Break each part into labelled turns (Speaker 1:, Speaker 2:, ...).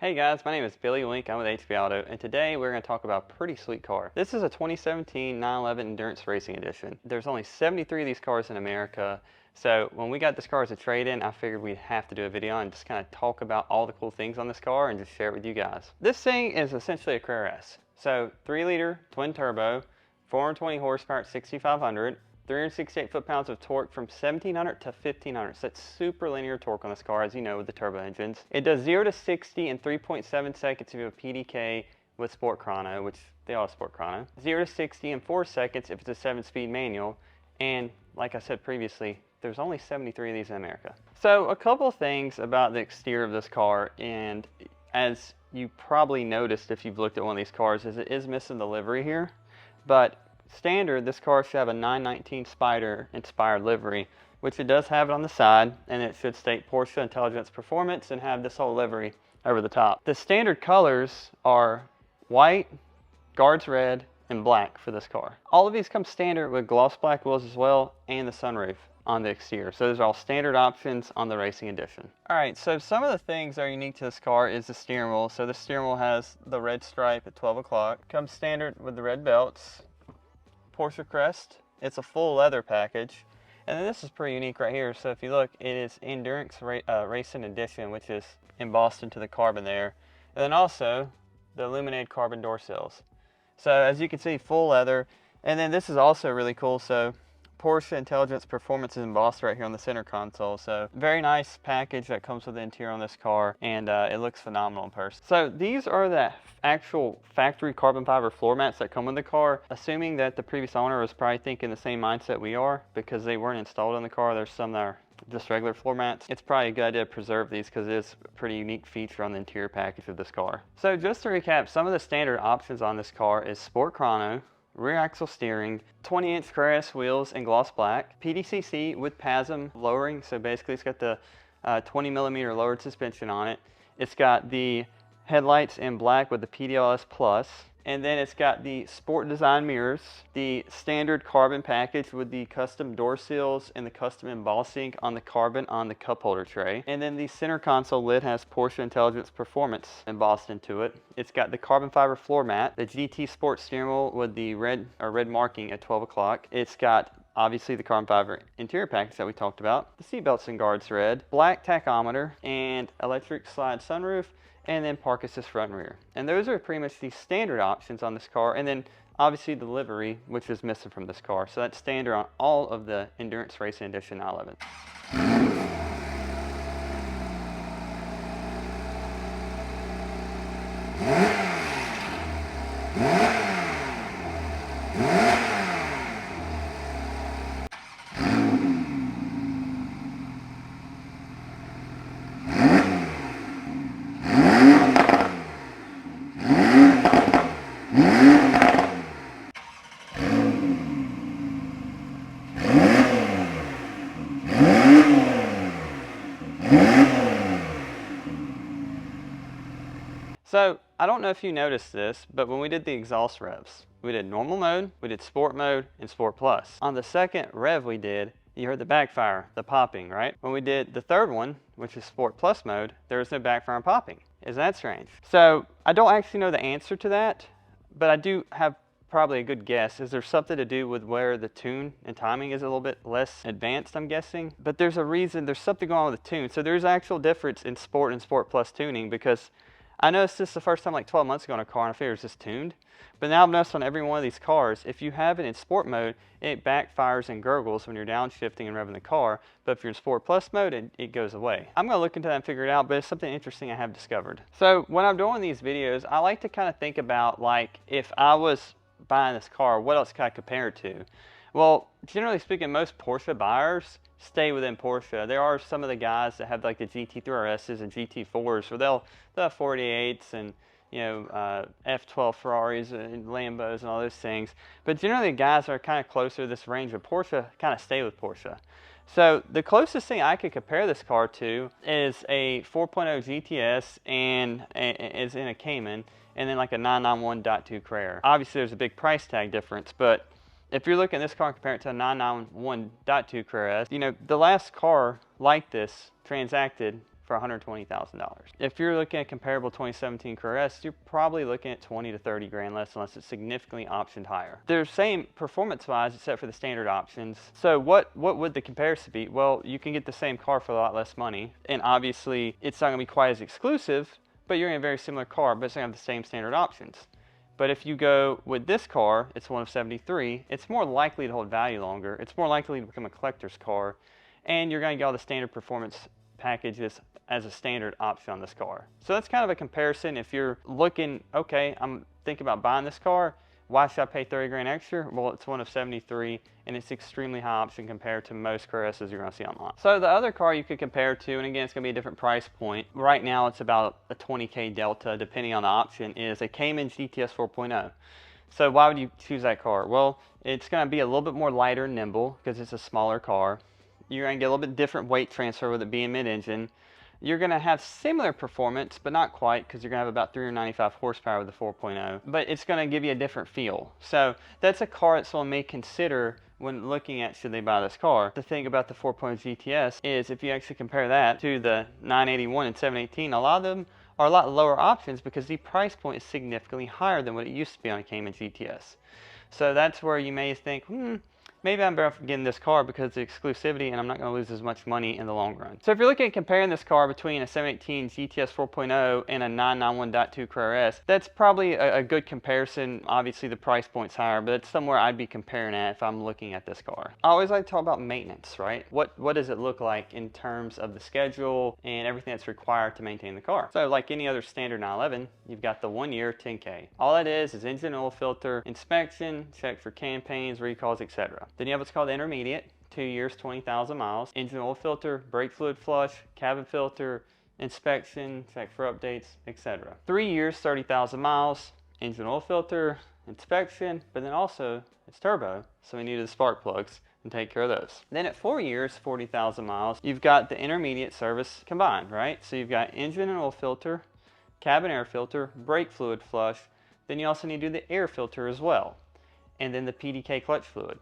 Speaker 1: Hey guys, my name is Billy Wink. I'm with HP Auto, and today we're going to talk about a pretty sweet car. This is a 2017 911 Endurance Racing Edition. There's only 73 of these cars in America, so when we got this car as a trade-in, I figured we'd have to do a video and just kind of talk about all the cool things on this car and just share it with you guys. This thing is essentially a Carrera S. So 3-liter twin turbo, 420 horsepower at 6,500. 368 foot-pounds of torque from 1700 to 1500. So that's super linear torque on this car, as you know, with the turbo engines. It does 0 to 60 in 3.7 seconds if you have a PDK with Sport Chrono, which they all have Sport Chrono. 0 to 60 in 4 seconds if it's a 7-speed manual. And like I said previously, there's only 73 of these in America. So a couple of things about the exterior of this car, and as you probably noticed if you've looked at one of these cars, is it is missing the livery here. But standard, this car should have a 919 Spider inspired livery, which it does have it on the side, and it should state Porsche Intelligence Performance and have this whole livery over the top. The standard colors are white, guards red, and black for this car. All of these come standard with gloss black wheels as well, and the sunroof on the exterior. So those are all standard options on the Racing Edition. Alright, so some of the things that are unique to this car is the steering wheel. So the steering wheel has the red stripe at 12 o'clock. Comes standard with the red belts. Porsche crest. It's a full leather package, and then this is pretty unique right here. So if you look, it is Endurance Racing Edition, which is embossed into the carbon there, and then also the illuminated carbon door sills. So as you can see, full leather, and then this is also really cool. So Porsche Intelligence Performance is embossed right here on the center console. So very nice package that comes with the interior on this car, and it looks phenomenal in person. So these are the actual factory carbon fiber floor mats that come with the car. Assuming that the previous owner was probably thinking the same mindset we are, because they weren't installed in the car. There's some that are just regular floor mats. It's probably a good idea to preserve these because it is a pretty unique feature on the interior package of this car. So just to recap, some of the standard options on this car is Sport Chrono, rear axle steering, 20-inch Carrera S wheels in gloss black, PDCC with PASM lowering, so basically it's got the 20mm lowered suspension on it. It's got the headlights in black with the PDLS Plus, and then it's got the sport design mirrors, the standard carbon package with the custom door seals and the custom embossing on the carbon on the cup holder tray. And then the center console lid has Porsche Intelligence Performance embossed into it. It's got the carbon fiber floor mat, the GT Sport steering wheel with the red marking at 12 o'clock. It's got obviously the carbon fiber interior package that we talked about, the seat belts and guards red, black tachometer, and electric slide sunroof, and then park assist front and rear. And those are pretty much the standard options on this car, and then obviously the livery, which is missing from this car. So that's standard on all of the Endurance Racing Edition 911. So I don't know if you noticed this, but when we did the exhaust revs, we did normal mode, we did sport mode, and sport plus. On the second rev we did, you heard the backfire, the popping, right? When we did the third one, which is sport plus mode, there was no backfire and popping. Isn't that strange? So I don't actually know the answer to that, but I do have probably a good guess. Is there something to do with where the tune and timing is a little bit less advanced, I'm guessing? But there's a reason, there's something going on with the tune. So there's actual difference in sport and sport plus tuning, because I noticed this the first time like 12 months ago on a car, and I figured it was just tuned. But now I've noticed on every one of these cars, if you have it in sport mode, it backfires and gurgles when you're downshifting and revving the car. But if you're in sport plus mode, it goes away. I'm going to look into that and figure it out, but it's something interesting I have discovered. So when I'm doing these videos, I like to kind of think about, like, if I was buying this car, what else could I compare it to? Well, generally speaking, most Porsche buyers stay within Porsche. There are some of the guys that have like the GT3RSs and GT4s, where they'll have 48s and, you know, F12 Ferraris and Lambos and all those things. But generally, the guys that are kind of closer to this range of Porsche kind of stay with Porsche. So the closest thing I could compare this car to is a 4.0 GTS and is in a Cayman, and then like a 991.2 Carrera. Obviously, there's a big price tag difference, but if you're looking at this car and compare it to a 991.2 Carrera, you know, the last car like this transacted for $120,000. If you're looking at comparable 2017 Carrera, you're probably looking at 20 to 30 grand less unless it's significantly optioned higher. They're same performance-wise except for the standard options. So what would the comparison be? Well, you can get the same car for a lot less money, and obviously it's not going to be quite as exclusive, but you're in a very similar car, but it's going to have the same standard options. But if you go with this car, it's one of 73, it's more likely to hold value longer, it's more likely to become a collector's car, and you're going to get all the standard performance packages as a standard option on this car. So that's kind of a comparison. If you're looking, okay, I'm thinking about buying this car, why should I pay 30 grand extra? Well, it's one of 73, and it's extremely high option compared to most Carreras you're going to see online. So the other car you could compare to, and again, it's going to be a different price point. Right now, it's about a 20K delta, depending on the option, is a Cayman GTS 4.0. So why would you choose that car? Well, it's going to be a little bit more lighter and nimble because it's a smaller car. You're going to get a little bit different weight transfer with it being mid-engine. You're going to have similar performance, but not quite, because you're going to have about 395 horsepower with the 4.0. But it's going to give you a different feel. So that's a car that someone may consider when looking at should they buy this car. The thing about the 4.0 GTS is if you actually compare that to the 981 and 718, a lot of them are a lot lower options because the price point is significantly higher than what it used to be on a Cayman GTS. So that's where you may think, maybe I'm better off getting this car because of the exclusivity and I'm not going to lose as much money in the long run. So if you're looking at comparing this car between a 718 GTS 4.0 and a 991.2 Carrera S, that's probably a good comparison. Obviously the price point's higher, but it's somewhere I'd be comparing at if I'm looking at this car. I always like to talk about maintenance, right? What does it look like in terms of the schedule and everything that's required to maintain the car? So like any other standard 911, you've got the 1 year 10K. All that is engine oil filter inspection, check for campaigns, recalls, etc. Then you have what's called the intermediate, 2 years, 20,000 miles, engine oil filter, brake fluid flush, cabin filter, inspection, check for updates, etc. 3 years, 30,000 miles, engine oil filter, inspection, but then also it's turbo, so we needed the spark plugs and take care of those. Then at 4 years, 40,000 miles, you've got the intermediate service combined, right? So you've got engine and oil filter, cabin air filter, brake fluid flush, then you also need to do the air filter as well, and then the PDK clutch fluid.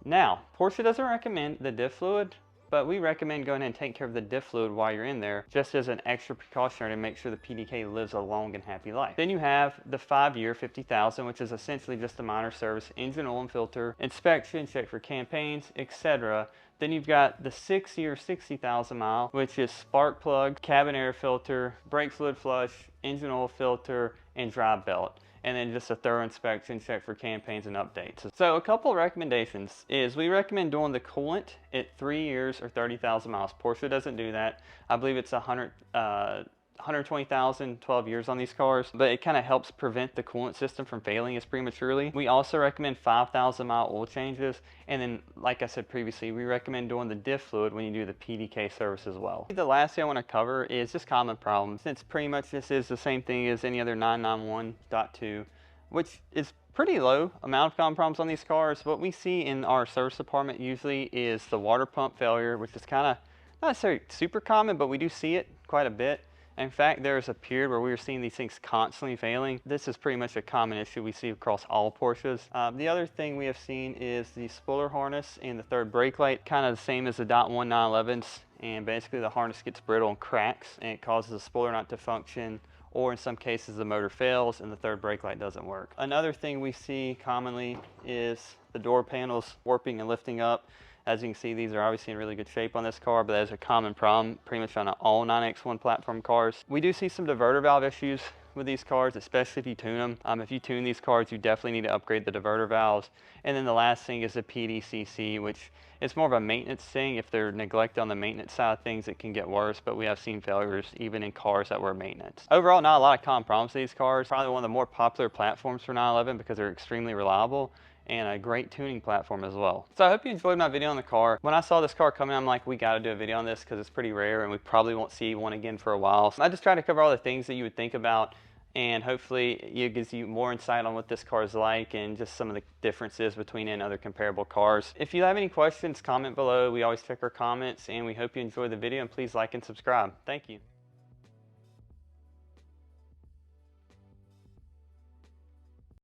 Speaker 1: Now, Porsche doesn't recommend the diff fluid, but we recommend going ahead and taking care of the diff fluid while you're in there, just as an extra precautionary to make sure the PDK lives a long and happy life. Then you have the 5 year 50,000, which is essentially just a minor service, engine oil and filter, inspection, check for campaigns, etc. Then you've got the 6 year 60,000 mile, which is spark plug, cabin air filter, brake fluid flush, engine oil filter, and drive belt. And then just a thorough inspection, check for campaigns and updates. So a couple of recommendations is we recommend doing the coolant at 3 years or 30,000 miles. Porsche doesn't do that. I believe it's 120,000, 12 years on these cars, but it kind of helps prevent the coolant system from failing as prematurely. We also recommend 5,000 mile oil changes, and then like I said previously, we recommend doing the diff fluid when you do the PDK service as well. The last thing I want to cover is just common problems, since pretty much this is the same thing as any other 991.2, which is pretty low amount of common problems on these cars. What we see in our service department usually is the water pump failure, which is kind of not necessarily super common, but we do see it quite a bit. In fact, there was a period where we were seeing these things constantly failing. This is pretty much a common issue we see across all Porsches. The other thing we have seen is the spoiler harness and the third brake light, kind of the same as the .1 911s, and basically the harness gets brittle and cracks, and it causes the spoiler not to function, or in some cases the motor fails and the third brake light doesn't work. Another thing we see commonly is the door panels warping and lifting up. As you can see, these are obviously in really good shape on this car, but that is a common problem pretty much on all 9X1 platform cars. We do see some diverter valve issues with these cars, especially if you tune them. If you tune these cars, you definitely need to upgrade the diverter valves. And then the last thing is the PDCC, which is more of a maintenance thing. If they're neglected on the maintenance side of things, it can get worse, but we have seen failures even in cars that were maintenance. Overall, not a lot of common problems with these cars. Probably one of the more popular platforms for 911 because they're extremely reliable, and a great tuning platform as well. So I hope you enjoyed my video on the car. When I saw this car coming, I'm like, we gotta do a video on this because it's pretty rare and we probably won't see one again for a while. So I just try to cover all the things that you would think about, and hopefully it gives you more insight on what this car is like and just some of the differences between it and other comparable cars. If you have any questions, comment below. We always check our comments, and we hope you enjoy the video, and please like and subscribe. Thank you.